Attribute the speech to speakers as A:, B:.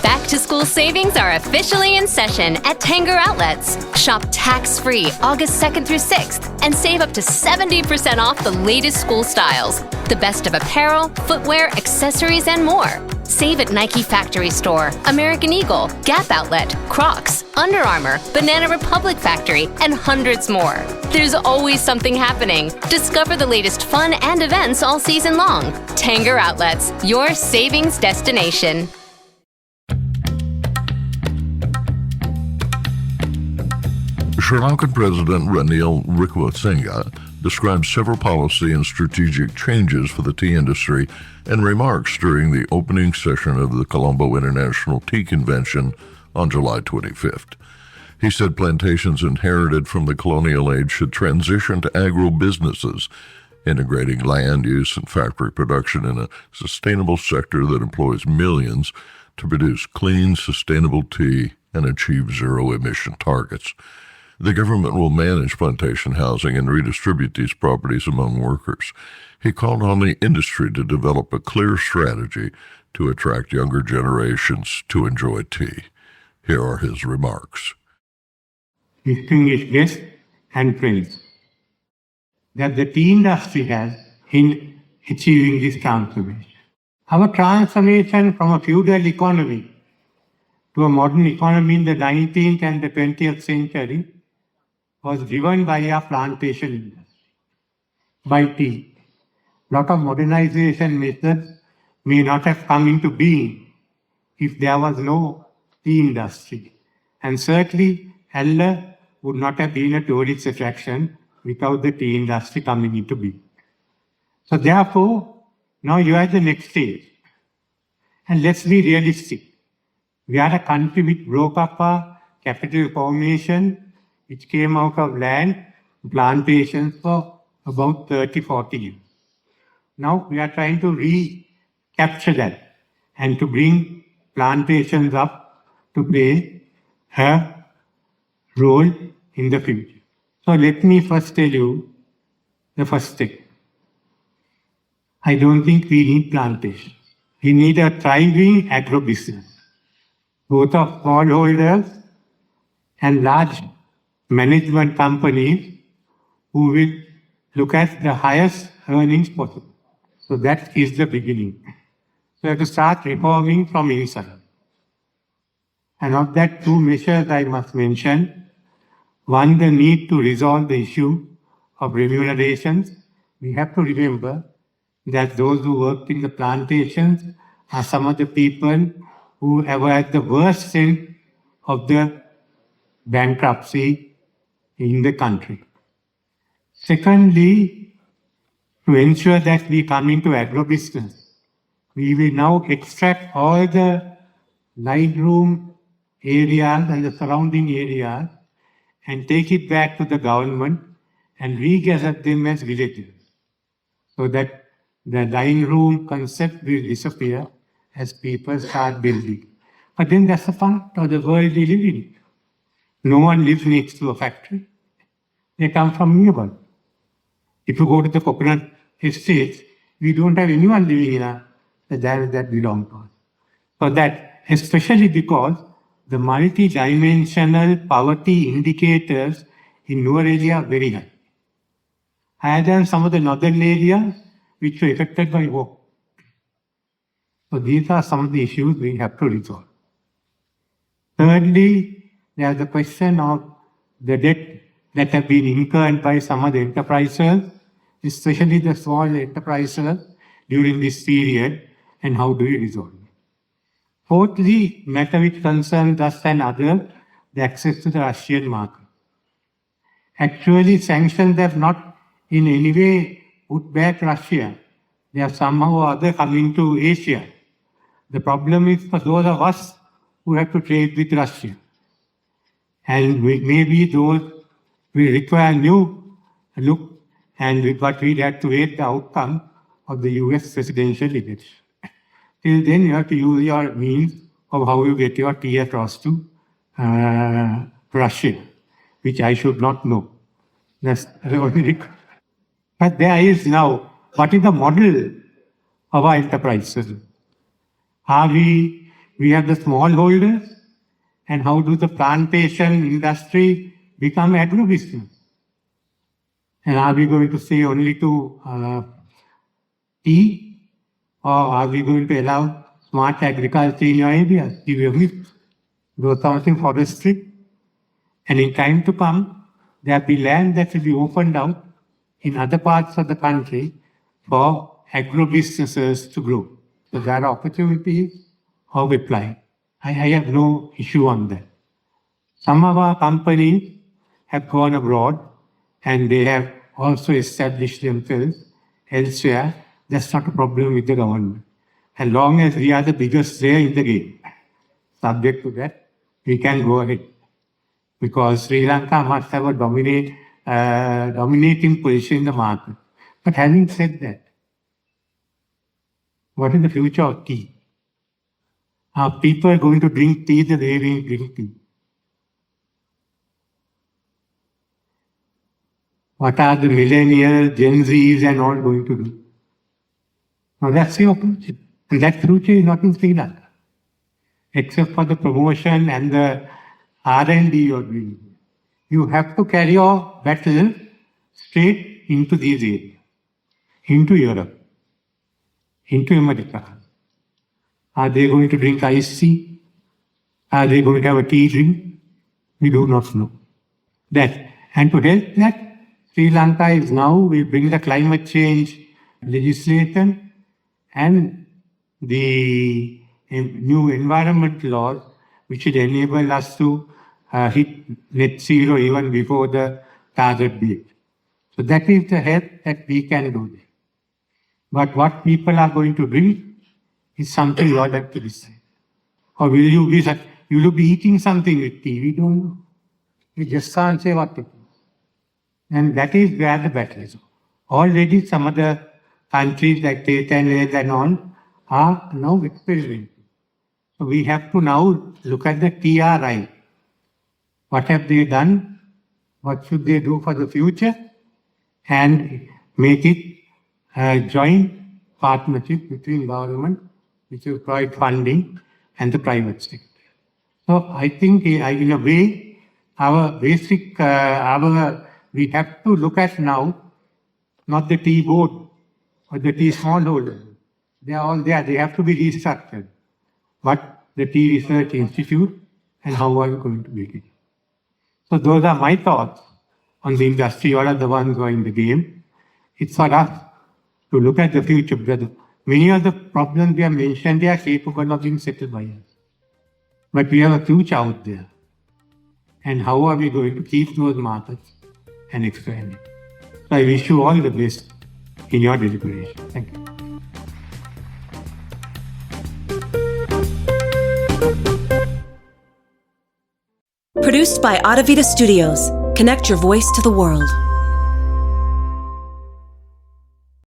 A: Back-to-school savings are officially in session at Tanger Outlets. Shop tax-free August 2nd through 6th and save up to 70% off the latest school styles. The best of apparel, footwear, accessories, and more. Save at Nike Factory Store, American Eagle, Gap Outlet, Crocs, Under Armour, Banana Republic Factory, and hundreds more. There's always something happening. Discover the latest fun and events all season long. Tanger Outlets, your savings destination.
B: Sri Lankan President Ranil Wickremesinghe described several policy and strategic changes for the tea industry in remarks during the opening session of the Colombo International Tea Convention on July 25th. He said plantations inherited from the colonial age should transition to agro-businesses, integrating land use and factory production in a sustainable sector that employs millions to produce clean, sustainable tea and achieve zero-emission targets. The government will manage plantation housing and redistribute these properties among workers. He called on the industry to develop a clear strategy to attract younger generations to enjoy tea. Here are his remarks.
C: Distinguished guests and friends, that the tea industry has in achieving this transformation. Our transformation from a feudal economy to a modern economy in the 19th and the 20th century was driven by a plantation industry, by tea. A lot of modernization methods may not have come into being if there was no tea industry. And certainly, Adler would not have been a tourist attraction without the tea industry coming into being. So therefore, now you are at the next stage. And let's be realistic. We are a country which broke up our capital formation, which came out of land, plantations for about 30-40 years. Now we are trying to recapture that and to bring plantations up to play a role in the future. So let me first tell you the first step. I don't think we need plantations. We need a thriving agro-business, both of smallholders and large management companies who will look at the highest earnings possible. So that is the beginning. So you have to start reforming from inside. And of that, two measures I must mention. One, the need to resolve the issue of remunerations. We have to remember that those who worked in the plantations are some of the people who were at the worst end of the bankruptcy in the country. Secondly, to ensure that we come into agro-business, we will now extract all the line room areas and the surrounding areas and take it back to the government and regather them as villages, so that the line room concept will disappear as people start building. But then that's the fun of the world we live in. No one lives next to a factory. They come from nearby. If you go to the coconut estates, we don't have anyone living in the land that belongs to us. So that, especially because the multi-dimensional poverty indicators in rural areas are very high. Higher than some of the northern areas which were affected by war. So these are some of the issues we have to resolve. Thirdly, there is the question of the debt that have been incurred by some of the enterprises, especially the small enterprises during this period, and how do you resolve it? Fourthly, matter which concerns us and others, the access to the Russian market. Actually, sanctions have not in any way put back Russia. They have somehow or other coming to Asia. The problem is for those of us who have to trade with Russia. And maybe those will require new look, but we have to wait the outcome of the US presidential election. Till then, you have to use your means of how you get your tea across to Russia, which I should not know. That's the only. But there is now, what is the model of our enterprises? Are we we have the smallholders, and how do the plantation industry become agro-business? And are we going to say only to tea, or are we going to allow smart agriculture in your areas? Give you a myth, do something forestry, and in time to come, there will be land that will be opened out in other parts of the country for agro-businesses to grow. So there are opportunities of applying. I have no issue on that. Some of our companies have gone abroad and they have also established themselves elsewhere. That's not a problem with the government. As long as we are the biggest there in the game, subject to that, we can go ahead. Because Sri Lanka must have a dominating position in the market. But having said that, what is the future of tea? Are people going to drink tea the way we drink tea? What are the millennials, Gen Zs and all going to do? Now that's the opportunity. And that future is not in Sri Lanka. Except for the promotion and the R&D you're doing. You have to carry your battle straight into these areas. Into Europe. Into America. Are they going to drink iced tea? Are they going to have a tea drink? We do not know. That. And to help that, Sri Lanka is now, we bring the climate change legislation and the new environment laws, which will enable us to hit net zero even before the target date. So that is the help that we can do there. But what people are going to drink is something you all have to decide. Or will you be eating something with tea? We don't know. We just can't say what it is. And that is where the battle is. Already some other countries like Thailand and all are now experimenting. So we have to now look at the TRI. What have they done? What should they do for the future? And make it a joint partnership between government, which will provide funding, and the private sector. So I think in a way, our basic, we have to look at now, not the tea board or the tea smallholder. They are all there. They have to be restructured. But the Tea Research Institute and how are we going to make it? So those are my thoughts on the industry. All are the ones who are in the game. It's for us to look at the future, because many of the problems we have mentioned, they are capable of being settled by us. But we have a future out there. And how are we going to keep those markets and expand it? So I wish you all the best in your deliberation. Thank you.
D: Produced by Adavita Studios. Connect your voice to the world.